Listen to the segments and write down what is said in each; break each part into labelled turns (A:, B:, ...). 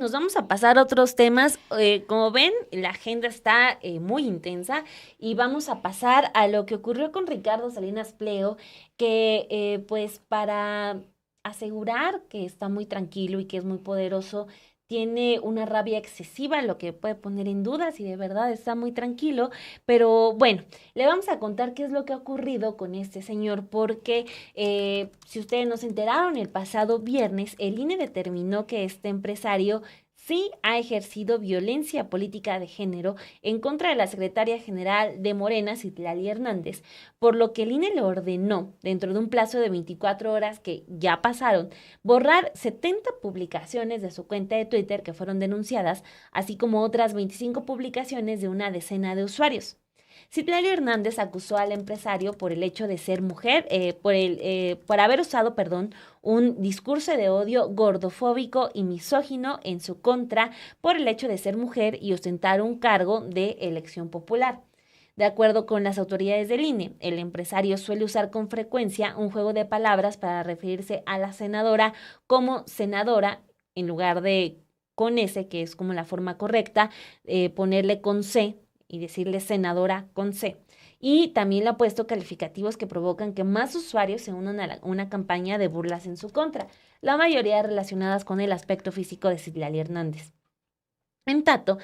A: Nos vamos a pasar a otros temas. Como ven, la agenda está muy intensa y vamos a pasar a lo que ocurrió con Ricardo Salinas Pliego, que pues para asegurar que está muy tranquilo y que es muy poderoso, tiene una rabia excesiva, lo que puede poner en duda si de verdad está muy tranquilo. Pero bueno, le vamos a contar qué es lo que ha ocurrido con este señor, porque si ustedes no se enteraron, el pasado viernes el INE determinó que este empresario sí ha ejercido violencia política de género en contra de la secretaria general de Morena, Citlali Hernández, por lo que el INE le ordenó, dentro de un plazo de 24 horas que ya pasaron, borrar 70 publicaciones de su cuenta de Twitter que fueron denunciadas, así como otras 25 publicaciones de una decena de usuarios. Citlali Hernández acusó al empresario por el hecho de ser mujer, por haber usado, perdón, un discurso de odio gordofóbico y misógino en su contra por el hecho de ser mujer y ostentar un cargo de elección popular. De acuerdo con las autoridades del INE, el empresario suele usar con frecuencia un juego de palabras para referirse a la senadora como senadora en lugar de con S, que es como la forma correcta, ponerle con C y decirle senadora con C. Y también le ha puesto calificativos que provocan que más usuarios se unan a una campaña de burlas en su contra, la mayoría relacionadas con el aspecto físico de Citlali Hernández. En tanto,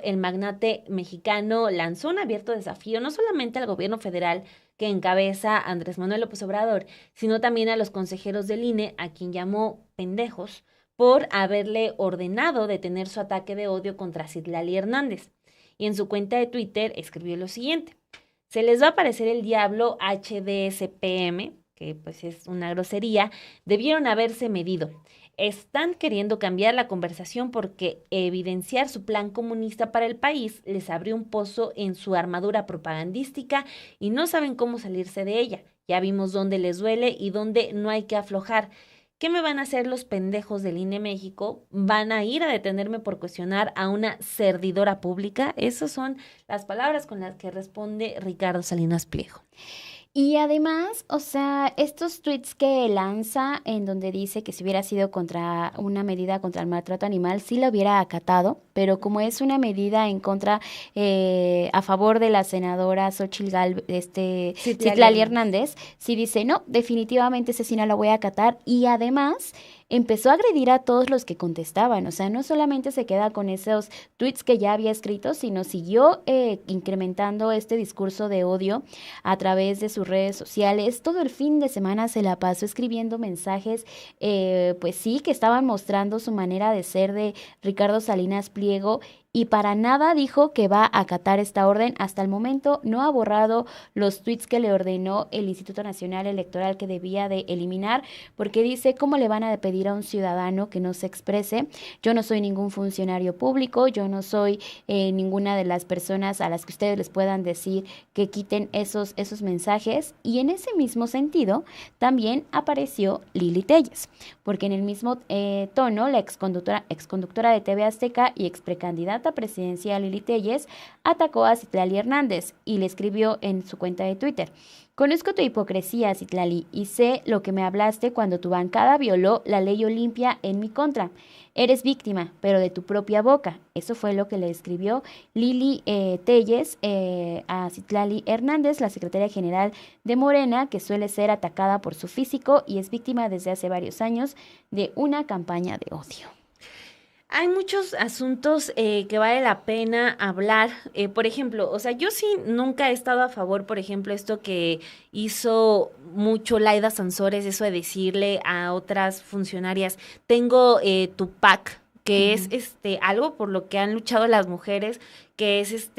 A: el magnate mexicano lanzó un abierto desafío no solamente al gobierno federal que encabeza Andrés Manuel López Obrador, sino también a los consejeros del INE, a quien llamó pendejos, por haberle ordenado detener su ataque de odio contra Citlali Hernández. Y en su cuenta de Twitter escribió lo siguiente: se les va a aparecer el diablo HDSPM, que pues es una grosería, debieron haberse medido. Están queriendo cambiar la conversación porque evidenciar su plan comunista para el país les abrió un pozo en su armadura propagandística y no saben cómo salirse de ella. Ya vimos dónde les duele y dónde no hay que aflojar. ¿Qué me van a hacer los pendejos del INE México? ¿Van a ir a detenerme por cuestionar a una servidora pública? Esas son las palabras con las que responde Ricardo Salinas Pliego.
B: Y además, o sea, estos tweets que lanza en donde dice que si hubiera sido contra una medida contra el maltrato animal, sí lo hubiera acatado, pero como es una medida en contra, a favor de la senadora Xochitl Galvez,
A: Citlali
B: Citlali
A: Hernández.
B: Hernández, sí dice, no, definitivamente ese sí no la voy a acatar. Y además empezó a agredir a todos los que contestaban, o sea, no solamente se queda con esos tweets que ya había escrito, sino siguió incrementando este discurso de odio a través de sus redes sociales. Todo el fin de semana se la pasó escribiendo mensajes, pues sí, que estaban mostrando su manera de ser de Ricardo Salinas Pliego. Y para nada dijo que va a acatar esta orden. Hasta el momento no ha borrado los tweets que le ordenó el Instituto Nacional Electoral que debía de eliminar, porque dice, ¿cómo le van a pedir a un ciudadano que no se exprese? Yo no soy ningún funcionario público, yo no soy ninguna de las personas a las que ustedes les puedan decir que quiten esos mensajes. Y en ese mismo sentido también apareció Lili Telles, porque en el mismo tono la exconductora de TV Azteca y ex precandidata presidencial Lili Telles atacó a Citlali Hernández y le escribió en su cuenta de Twitter: conozco tu hipocresía, Citlali, y sé lo que me hablaste cuando tu bancada violó la ley Olimpia en mi contra. Eres víctima, pero de tu propia boca. Eso fue lo que le escribió Lili Telles a Citlali Hernández, la secretaria general de Morena, que suele ser atacada por su físico y es víctima desde hace varios años de una campaña de odio.
A: Hay muchos asuntos que vale la pena hablar. Por ejemplo, o sea, yo sí nunca he estado a favor, por ejemplo, esto que hizo mucho Laida Sansores, eso de decirle a otras funcionarias, tengo tu pack, que es
B: Ujú.
A: algo por lo que han luchado las mujeres, que es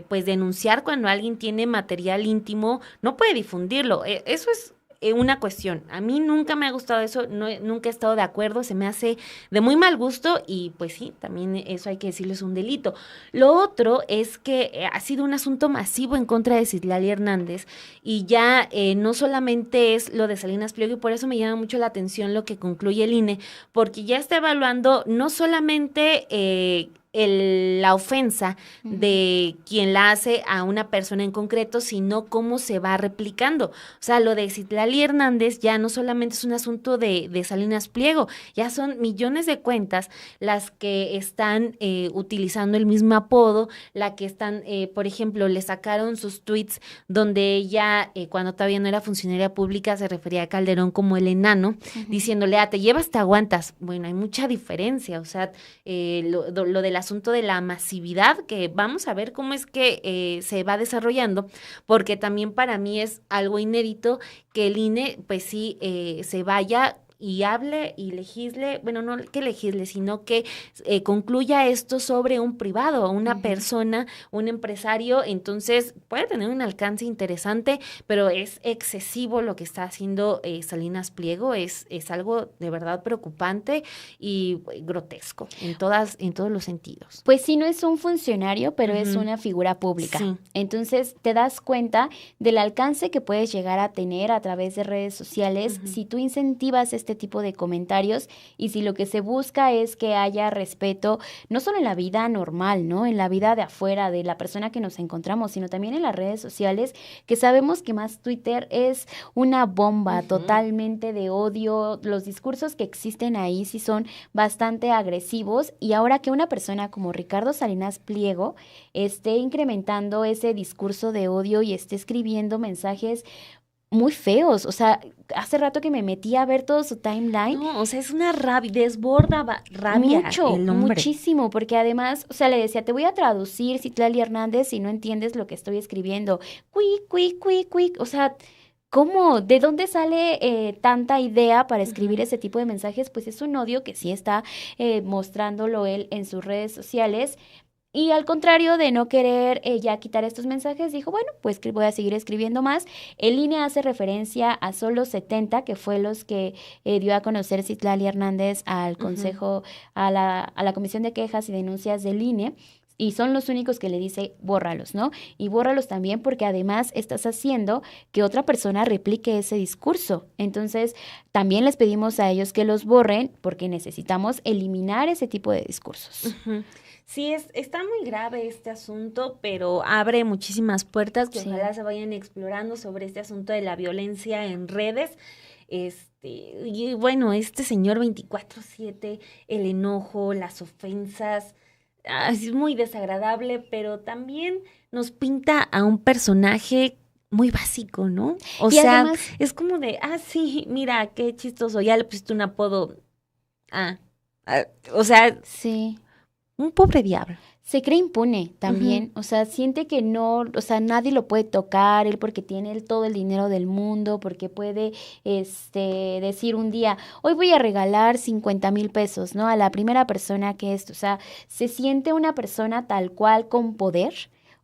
A: pues denunciar cuando alguien tiene material íntimo, no puede difundirlo. Eso es una cuestión. A mí nunca me ha gustado eso, no, nunca he estado de acuerdo, se me hace de muy mal gusto y pues sí, también eso hay que decirlo, es un delito. Lo otro es que ha sido un asunto masivo en contra de Citlali Hernández y ya no solamente es lo de Salinas Pliego y por eso me llama mucho la atención lo que concluye el INE, porque ya está evaluando no solamente la ofensa de quien la hace a una persona en concreto, sino cómo se va replicando. O sea, lo de Citlali Hernández ya no solamente es un asunto de Salinas Pliego, ya son millones de cuentas las que están utilizando el mismo apodo, la que están, por ejemplo, le sacaron sus tweets donde ella, cuando todavía no era funcionaria pública, se refería a Calderón como el enano, diciéndole, te llevas, te aguantas. Bueno, hay mucha diferencia, o sea, lo del asunto de la masividad, que vamos a ver cómo es que se va desarrollando, porque también para mí es algo inédito que el INE, pues sí, se vaya y hable y legisle, bueno, no que legisle, sino que concluya esto sobre un privado, una persona, un empresario. Entonces puede tener un alcance interesante, pero es excesivo lo que está haciendo Salinas Pliego, es algo de verdad preocupante y grotesco en todos los sentidos.
B: Pues sí, no es un funcionario, pero es una figura pública.
A: Sí.
B: Entonces te das cuenta del alcance que puedes llegar a tener a través de redes sociales si tú incentivas este tipo de comentarios y si lo que se busca es que haya respeto, no solo en la vida normal, ¿no? En la vida de afuera, de la persona que nos encontramos, sino también en las redes sociales, que sabemos que más Twitter es una bomba totalmente de odio. Los discursos que existen ahí sí son bastante agresivos, y ahora que una persona como Ricardo Salinas Pliego esté incrementando ese discurso de odio y esté escribiendo mensajes muy feos, o sea, hace rato que me metí a ver todo su timeline.
A: No, o sea, es una rabia, desborda rabia
B: mucho,
A: el hombre.
B: Muchísimo, porque además, o sea, le decía, te voy a traducir, Citlali Hernández, si no entiendes lo que estoy escribiendo. Quick, o sea, ¿cómo? ¿De dónde sale tanta idea para escribir ese tipo de mensajes? Pues es un odio que sí está mostrándolo él en sus redes sociales. Y al contrario de no querer ya quitar estos mensajes, dijo, bueno, pues que voy a seguir escribiendo más. El INE hace referencia a solo 70, que fue los que dio a conocer Citlali Hernández al Consejo, a la Comisión de Quejas y Denuncias del INE. Y son los únicos que le dice, bórralos, ¿no? Y bórralos también porque además estás haciendo que otra persona replique ese discurso. Entonces, también les pedimos a ellos que los borren porque necesitamos eliminar ese tipo de discursos.
A: Sí, está muy grave este asunto, pero abre muchísimas puertas que ojalá se vayan explorando sobre este asunto de la violencia en redes. Y bueno, este señor 24/7, el enojo, las ofensas, es muy desagradable, pero también nos pinta a un personaje muy básico, ¿no? O sea, además, es como de, sí, mira, qué chistoso, ya le pusiste un apodo. O sea,
B: sí.
A: Un pobre diablo.
B: Se cree impune también, o sea, siente que no, o sea, nadie lo puede tocar, él porque tiene todo el dinero del mundo, porque puede, decir un día, hoy voy a regalar 50,000 pesos, ¿no? A la primera persona que o sea, se siente una persona tal cual con poder.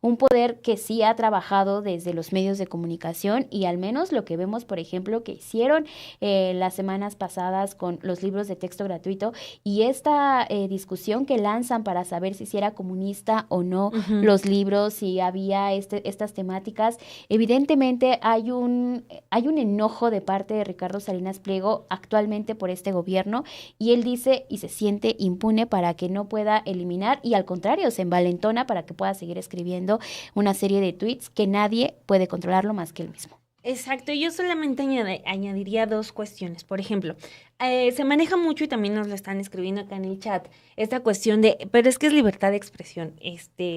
B: Un poder que sí ha trabajado desde los medios de comunicación y al menos lo que vemos, por ejemplo, que hicieron las semanas pasadas con los libros de texto gratuito y esta discusión que lanzan para saber si era comunista o no los libros, si había estas temáticas. Evidentemente hay un enojo de parte de Ricardo Salinas Pliego actualmente por este gobierno y él dice y se siente impune para que no pueda eliminar y al contrario se envalentona para que pueda seguir escribiendo una serie de tweets que nadie puede controlarlo más que él mismo.
A: Exacto, yo solamente añadiría dos cuestiones. Por ejemplo, se maneja mucho y también nos lo están escribiendo acá en el chat, esta cuestión de, pero es que es libertad de expresión.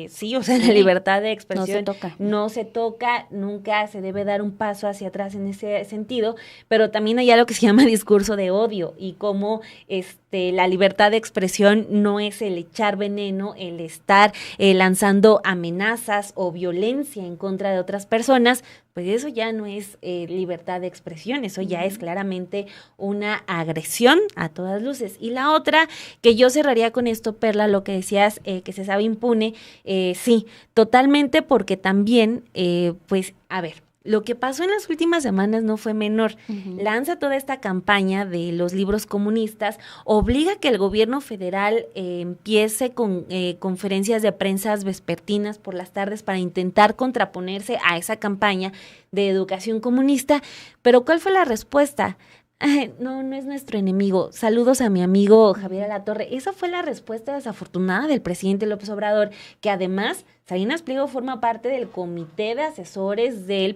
A: Sí, o sea, la libertad de expresión no se toca, nunca se debe dar un paso hacia atrás en ese sentido, pero también hay algo que se llama discurso de odio y cómo la libertad de expresión no es el echar veneno, el estar lanzando amenazas o violencia en contra de otras personas, pues eso ya no es libertad de expresión, eso ya es claramente una agresión a todas luces. Y la otra, que yo cerraría con esto, Perla, lo que decías, que se sabe impune, sí, totalmente, porque también, pues, a ver, lo que pasó en las últimas semanas no fue menor. Lanza toda esta campaña de los libros comunistas, obliga que el gobierno federal empiece con conferencias de prensa vespertinas por las tardes para intentar contraponerse a esa campaña de educación comunista. Pero ¿cuál fue la respuesta? Ay, no, no es nuestro enemigo. Saludos a mi amigo Javier Alatorre. Esa fue la respuesta desafortunada del presidente López Obrador, que además Salinas Pliego forma parte del comité de asesores del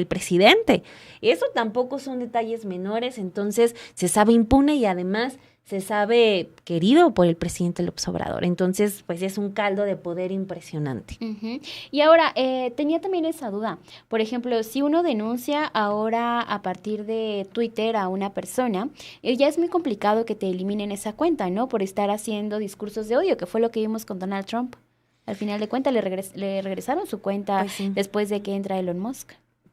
A: presidente. Eso tampoco son detalles menores, entonces se sabe impune y además se sabe querido por el presidente López Obrador. Entonces, pues es un caldo de poder impresionante.
B: Uh-huh. Y ahora, tenía también esa duda. Por ejemplo, si uno denuncia ahora a partir de Twitter a una persona, ya es muy complicado que te eliminen esa cuenta, ¿no? Por estar haciendo discursos de odio, que fue lo que vimos con Donald Trump. Al final de cuentas, le regresaron su cuenta
A: Pues sí.
B: después de que entra Elon Musk.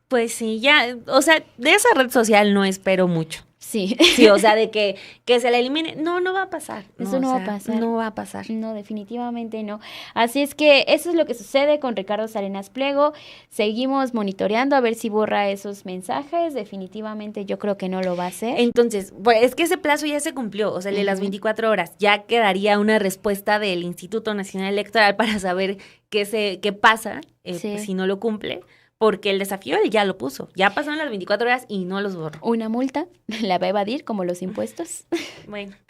A: Pues sí, ya, o sea, de esa red social no espero mucho.
B: Sí.
A: Sí, o sea, de que se la elimine. No, no va a pasar.
B: Eso no va a pasar.
A: No va a pasar.
B: No, definitivamente no. Así es que eso es lo que sucede con Ricardo Salinas Pliego. Seguimos monitoreando a ver si borra esos mensajes. Definitivamente yo creo que no lo va a hacer.
A: Entonces, pues es que ese plazo ya se cumplió, o sea, de las 24 horas. Ya quedaría una respuesta del Instituto Nacional Electoral para saber qué pasa pues, si no lo cumple. Porque el desafío él ya lo puso. Ya pasaron las 24 horas y no los borró.
B: Una multa, la va a evadir como los impuestos.
A: Bueno, pues